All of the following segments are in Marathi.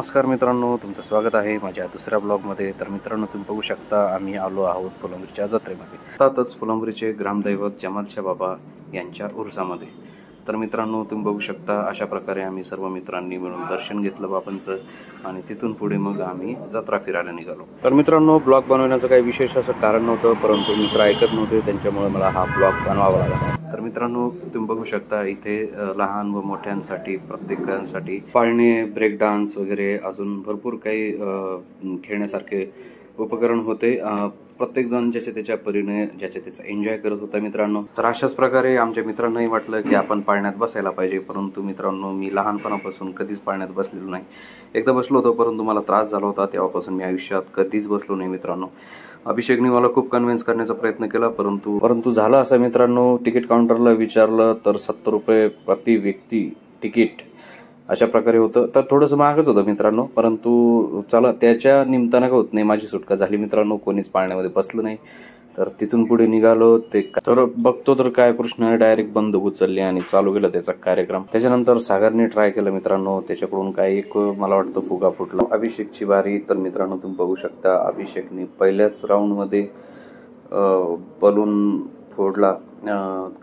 नमस्कार मित्रांनो, तुमचं स्वागत आहे माझ्या दुसऱ्या ब्लॉगमध्ये। तर मित्रांनो, तुम्ही बघू शकता आम्ही आलो आहोत फुलंब्रीच्या जत्रेमध्ये। अर्थातच फुलंब्रीचे ग्रामदैवत जमालशा बाबा यांच्या उर्सामध्ये। तर मित्रांनो, तुम्ही बघू शकता अशा प्रकारे आम्ही सर्व मित्रांनी मिळून दर्शन घेतलं बाबांचं आणि तिथून पुढे मग आम्ही जत्रा फिरायला निघालो। तर मित्रांनो, ब्लॉग बनवण्याचं काही विशेष असं कारण नव्हतं, परंतु मित्र ऐकत नव्हते, त्यांच्यामुळे मला हा ब्लॉग बनवावा लागला। तर मित्रांनो, तुम्ही बघू शकता इथे लहान व मोठ्यांसाठी प्रत्येकांसाठी पाळणे, ब्रेक डान्स वगैरे अजून भरपूर काही खेळण्यासारखे उपकरण होते। प्रत्येक जण ज्याच्या त्याच्या परीने ज्याच्या त्याचा एन्जॉय करत होता मित्रांनो। तर अशाच प्रकारे आमच्या मित्रांनाही वाटलं की आपण पाळण्यात बसायला पाहिजे, परंतु मित्रांनो मी लहानपणापासून कधीच पाळण्यात बसलेलो नाही। एकदा बसलो होतो, परंतु मला त्रास झाला होता, तेव्हापासून मी आयुष्यात कधीच बसलो नाही मित्रांनो। अभिषेकने मला खूप कन्व्हिन्स करण्याचा प्रयत्न केला, परंतु झालं असं मित्रांनो, तिकीट काउंटरला विचारलं तर 70 रुपये प्रति व्यक्ती तिकीट अशा प्रकारे होतं। तर थोडंसं महागच होतं मित्रांनो, परंतु चला त्याच्या निमित्तानं का होत नाही, माझी सुटका झाली मित्रांनो, कोणीच पाळण्यामध्ये बसलं नाही। तर तिथून पुढे निघालो तर बघतो तर काय कृष्णाने डायरेक्ट बंदूक उचलली आणि चालू केला त्याचा कार्यक्रम। त्याच्यानंतर सागरने ट्राय केलं मित्रांनो, त्याच्याकडून काय एक मला वाटतं फुगा फुटला। अभिषेकची बारी। तर मित्रांनो तुम्ही बघू शकता अभिषेकने पहिल्याच राऊंड मध्ये बलून फोडला,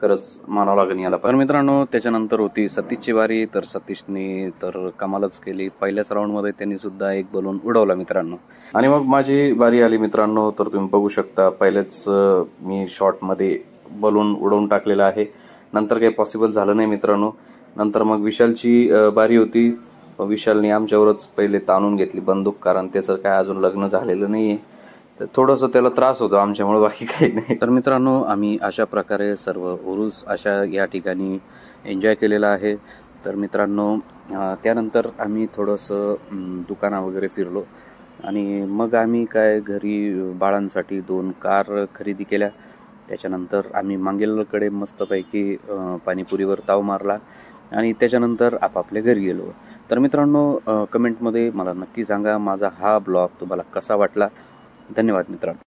खरंच मानावं लागेल याला। पण मित्रांनो त्याच्यानंतर होती सतीशची बारी। तर सतीशने तर कमालच केली, पहिल्याच राऊंड मध्ये त्यांनी सुद्धा एक बलून उडवला मित्रांनो। आणि मग माझी बारी आली मित्रांनो। तर तुम्ही बघू शकता पहिलेच मी शॉट मध्ये बलून उडवून टाकलेला आहे, नंतर काही पॉसिबल झालं नाही मित्रांनो। नंतर मग विशालची बारी होती, विशालने आमच्यावरच पहिले ताणून घेतली बंदूक, कारण त्याचं काय अजून लग्न झालेलं नाहीये, तर थोडंसं त्याला त्रास होतो आमच्यामुळे, बाकी काही नाही। तर मित्रांनो आम्ही अशा प्रकारे सर्व उरूस अशा या ठिकाणी एन्जॉय केलेला आहे। तर मित्रांनो त्यानंतर आम्ही थोडंसं दुकाना वगैरे फिरलो आणि मग आम्ही काय घरी बाळांसाठी 2 कार खरेदी केल्या। त्याच्यानंतर आम्ही मांगेलकडे मस्तपैकी पाणीपुरीवर ताव मारला आणि त्याच्यानंतर आपापल्या घरी गेलो। तर मित्रांनो कमेंटमध्ये मला नक्की सांगा माझा हा ब्लॉग तुम्हाला कसा वाटला। धन्यवाद मित्रांनो।